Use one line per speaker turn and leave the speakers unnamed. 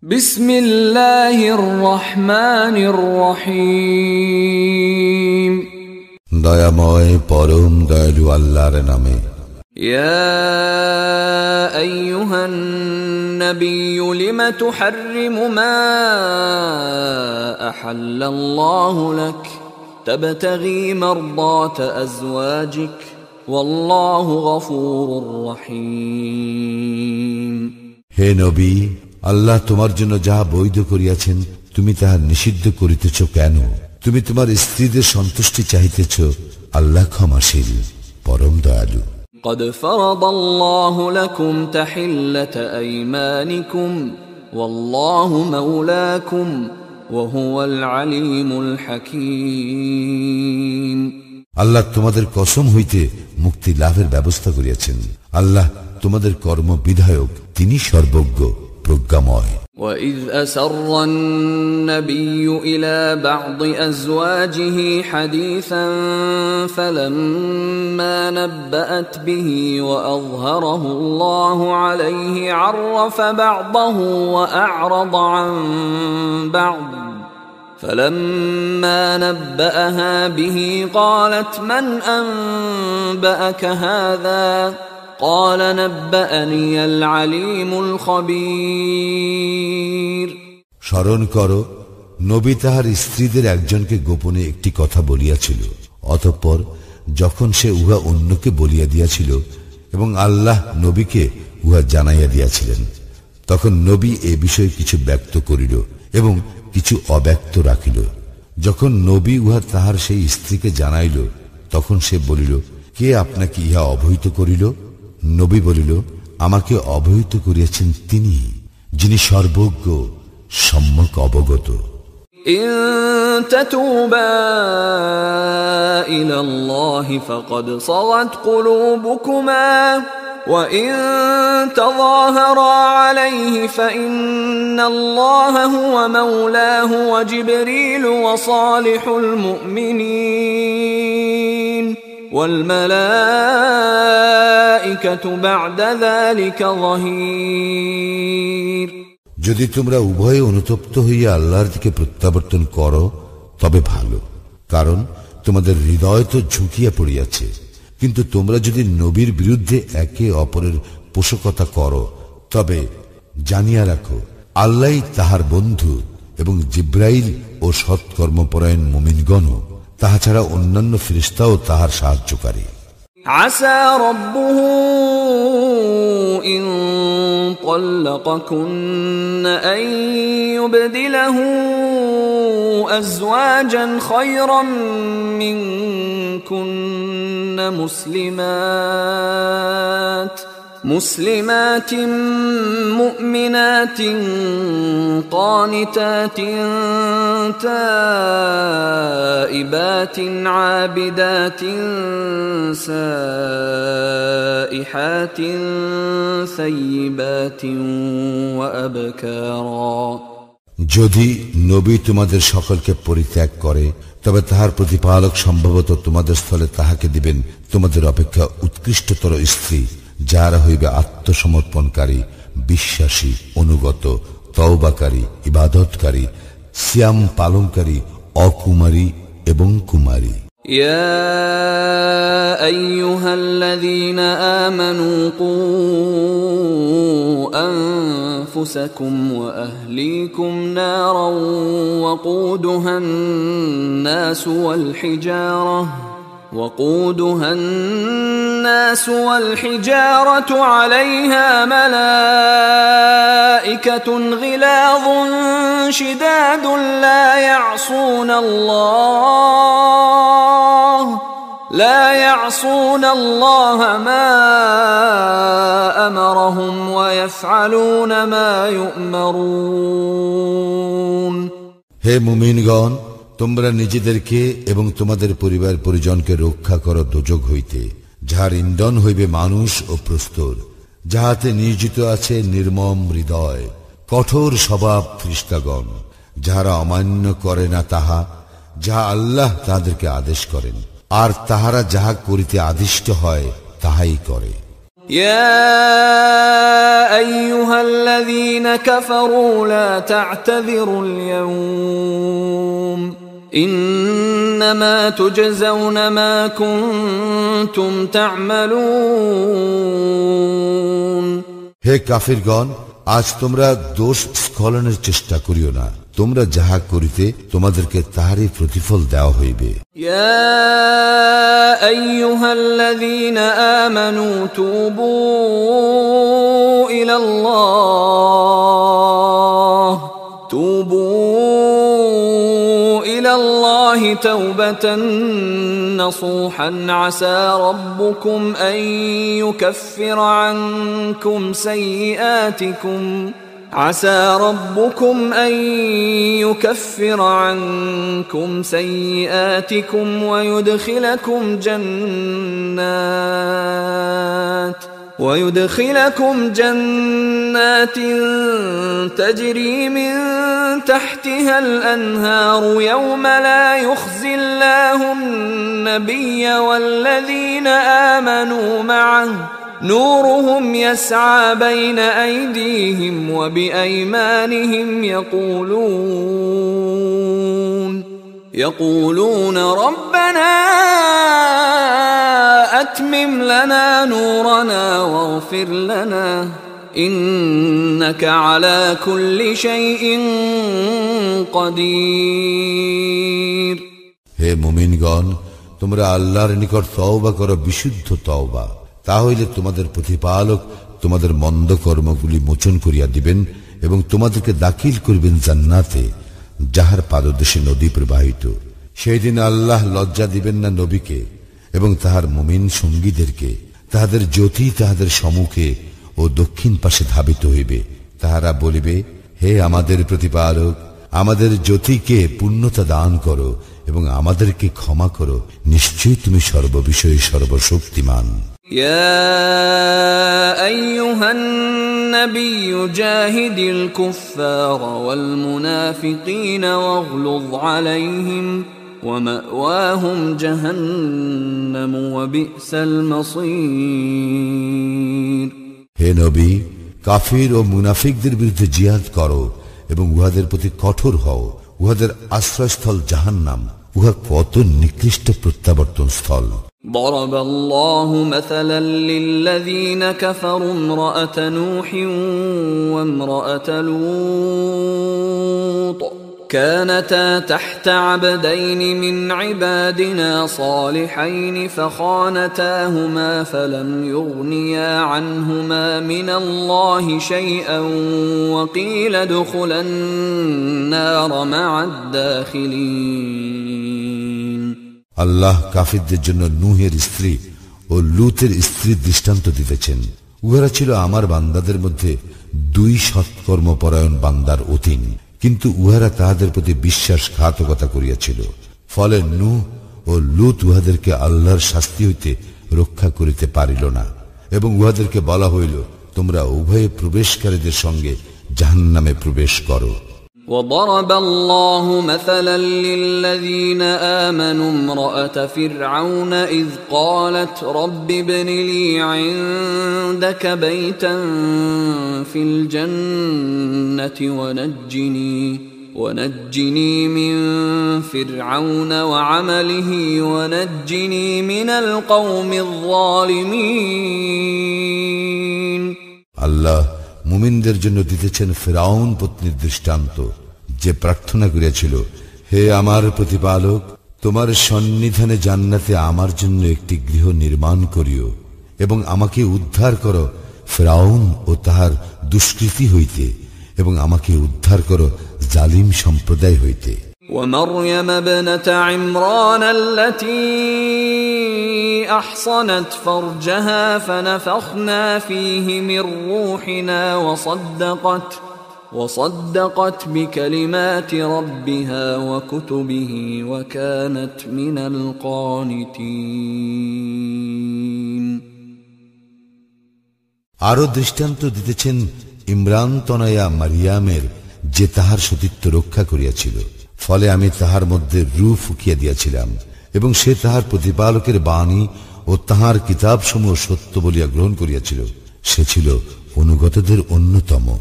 বিসমিল্লাহির রহমানির রহিম।
দয়াময় পরম দয়ালু আল্লাহর নামে।
ইয়া আইয়ুহান নাবিয়্যু লিমা তুহাররিমু মা আহাল্লাল্লাহু লাক তাবতাগী মারদাতা আজওয়াজিক ওয়াল্লাহু গফুরুর রহিম।
হে নবী, আল্লাহ তোমার জন্য যাহা বৈধ করিয়াছেন তুমি তাহা নিষিদ্ধ করিতেছ কেন? তুমি তোমার স্ত্রীদের সন্তুষ্টি চাহিতেছ, আল্লাহ ক্ষমাশীল পরম দয়ালু।
قد فرض الله لكم تحلة أيمانكم والله مولاكم وهو العليم الحكيم।
আল্লাহ তোমাদের কসম হইতে মুক্তি লাভের ব্যবস্থা করিয়াছেন। আল্লাহ তোমাদের কর্ম বিধায়ক, তিনি সর্বজ্ঞ প্রজ্ঞাময়।
وَإِذْ أَسَرَّ النَّبِيُّ إِلَى بَعْضِ أَزْوَاجِهِ حَدِيثًا فَلَمَّا نَبَّأَتْ بِهِ وَأَظْهَرَهُ اللَّهُ عَلَيْهِ عَرَّفَ بَعْضَهُ وَأَعْرَضَ عَنْ بَعْضٍ فَلَمَّا نَبَّأَهَا بِهِ قَالَتْ مَنْ أَنْبَأَكَ هَذَا قال نبأني العليم الخبير।
স্মরণ করো, নবী তাহার স্ত্রীদের একজনকে গোপনে একটি কথা বলিয়াছিল, অতঃপর যখন সে উহা অন্যকে বলিয়া দিয়াছিল এবং আল্লাহ নবীকে উহা জানাইয়া দিয়াছিলেন, তখন নবী এ বিষয়ে কিছু ব্যক্ত করিল এবং কিছু অব্যক্ত রাখিল। যখন নবী উহা তাহার সেই স্ত্রীকে জানাইল, তখন সে বলিল, কে আপনাকে ইহা অবহিত করিল? নবী বলিল, আমাকে অবহিত করিয়াছেন তিনি, যিনি সর্বজ্ঞ সম্যক অবগত।
ইন তাতুবা ইলাল্লাহি ফাকাদ সাগাত কুলুবুকুমা ওয়া ইন তাযাহারা আলাইহি ফাইন্নাল্লাহা হুয়া মাওলাহু ওয়া জিবরিল ওয়া সালিহুল মুমিনিন والملائكة بعد ذلك ظهير।
যদি তোমরা উভয়ে অনুতপ্ত হইয়া আল্লাহর দিকে প্রত্যাবর্তন করো তবে ভালো, কারণ তোমাদের হৃদয় তো ঝুঁকিয়া পড়িয়াছে। কিন্তু তোমরা যদি নবীর বিরুদ্ধে একে অপরের পোষকতা করো তবে জানিয়া রাখো, আল্লাহ তাহার বন্ধু এবং জিব্রাইল ও সৎকর্মপরায়ণ মুমিনগণ, তাহা ছাড়া অন্যান্য ফেরেশতাও তাহার সাহায্যকারী।
আসা রাব্বুহু ইন তাল্লাকাকুন্না আন ইউবদিলাহু আযওয়াজান খায়রাম মিনকুন্না মুসলিমাত মুমিনাত قانتات تائبات عابدات سائحات ثيبات وأبكارا।
যদি নবী তোমাদের সকলকে পরিত্যাগ করে তবে তাহার প্রতিপালক সম্ভবত তোমাদের স্থলে তাহাকে দিবেন তোমাদের অপেক্ষা উৎকৃষ্টতর স্ত্রী, যারা হইবে আত্মসমর্পণকারী, বিশ্বাসী, অনুগত, তওবাকারী, ইবাদতকারী, সিয়াম পালনকারী, অকুমারী এবং কুমারী।
ইয়া আইয়ুহাল্লাযীনা আমানু কু আনফুসাকুম ওয়া আহলীকুম নারান ওয়াকুদুহান নাসু ওয়াল হিজারাহ وقودها الناس والحجارة عليها ملائكة غلاظ شداد لا يعصون الله ما أمرهم ويفعلون ما يؤمرون।
হে মুমিনগণ, তোমরা নিজেদেরকে এবং তোমাদের পরিবার পরিজনকে রক্ষা করো দোজখ হইতে, যাহার ইন্ধন হইবে মানুষ ও প্রস্তর, যাহাতে নিয়োজিত আছে নির্মম হৃদয়, কঠোর স্বভাব ফেরেশতাগণ, যাহারা অমান্য করে না তাহা যাহা আল্লাহ তাহাদেরকে আদেশ করেন, আর তাহারা যাহা করিতে আদিষ্ট হয় তাহাই করে।
يا أيها الذين كفروا لا تعتذروا اليوم إنما تجزون ما كنتم تعملون
হে কাফিরগণ, আজ তোমরা দোষ স্খলনের চেষ্টা করিও না। তোমরা যাহা করিতে তোমাদেরকে তাহারই প্রতিফল দেওয়া হইবে।
يا أيها الذين آمنوا توبوا إلى الله توبة نصوحا عسى ربكم أن يكفر عنكم سيئاتكم ويدخلكم جنات تجري من تحتها الأنهار يوم لا يخزي الله النبي والذين آمنوا معه نورهم يسعى بين أيديهم وبأيمانهم يقولون ربنا أتمم لنا نورنا واغفر لنا إنك على كل شيء قدير
হে মুমিনগণ, তোমরা আল্লাহর নিকট তওবা করো বিশুদ্ধ তওবা, তাহলে তোমাদের প্রতিপালক তোমাদের মন্দ কর্মগুলি মোচন করিয়া দিবেন এবং তোমাদেরকে দাখিল করবেন জান্নাতে, যাহার পাদদেশে নদী প্রবাহিত। সেই দিন আল্লাহ লজ্জা দিবেন না নবীকে এবং তাহার মুমিন সঙ্গীদেরকে। তাহাদের জ্যোতি তাহাদের সম্মুখে ও দক্ষিণ পাশে ধাবিত হইবে। তাহারা বলিবে, হে আমাদের প্রতিপালক, আমাদের জ্যোতিকে পূর্ণতা দান করো এবং আমাদেরকে ক্ষমা করো, নিশ্চয়ই তুমি সর্ববিষয়ে সর্বশক্তিমান।
يا أيها النبي جاهد الكفار والمنافقين واغلظ عليهم ومأواهم جهنم وبئس المصير
হে নবী, কাফির ও মুনাফিকদের বিরুদ্ধে জিহাদ করো এবং উহাদের প্রতি কঠোর হও। উহাদের আশ্রয়স্থল জাহান্নাম, উহা কত নিকৃষ্ট প্রত্যাবর্তন স্থল।
ضرب الله مثلا للذين كفروا امرأة نوح وامرأة لوط كانتا تحت عبدين من عبادنا صالحين فخانتاهما فلم يغنيا عنهما من الله شيئا وقيل ادخلا النار مع الداخلين
আল্লাহ কাফিরদের জন্য নূহের স্ত্রী ও লূতের স্ত্রীর দৃষ্টান্ত দিতেছেন। উহারা ছিল আমার বান্দাদের মধ্যে দুই সৎকর্মপরায়ণ বান্দার অধীন, কিন্তু উহারা তাহাদের প্রতি বিশ্বাসঘাতকতা করিয়াছিল। ফলে নূহ ও লূত উহাদেরকে আল্লাহর শাস্তি হইতে রক্ষা করিতে পারিল না এবং উহাদেরকে বলা হইল, তোমরা উভয়ে প্রবেশকারীদের সঙ্গে জাহান্নামে প্রবেশ করো।
وضرب الله مثلا للذين آمنوا امرأة فرعون إذ قالت رب ابن لي عندك بيتا في الجنة ونجني من فرعون وعمله ونجني من القوم الظالمين
আল্লাহ মুমিনদের জন্য দিতেছেন ফিরাউন পত্নীর দৃষ্টান্ত, যে প্রার্থনা করিয়াছিল, হে আমার প্রতিপালক, তোমার সন্নিধানে জান্নাতে আমার জন্য একটি গৃহ নির্মাণ করিও এবং আমাকে উদ্ধার করো ফিরাউন ও তাহার দুষ্কৃতি হইতে এবং আমাকে উদ্ধার করো জালিম সম্প্রদায় হইতে।
ومريم ابنة عمران التي أحصنت فرجها فنفخنا فيه من روحنا وصدقت بكلمات ربها وكتبه وكانت من القانتين
আরো দৃষ্টান্ত দিতেছেন ইমরান তনয়া মারিয়ামের, যে তাহার সতীত্ব রক্ষা করিয়াছিল। ফলে আমি তাহার মধ্যে রূহ ফুকিয়া দিয়াছিলাম এবং সে তাহার প্রতিপালকের বাণী ও তাহার কিতাবসমূহ সত্য বলিয়া গ্রহণ করিয়াছিল, সে ছিল অনুগতদের অন্যতম।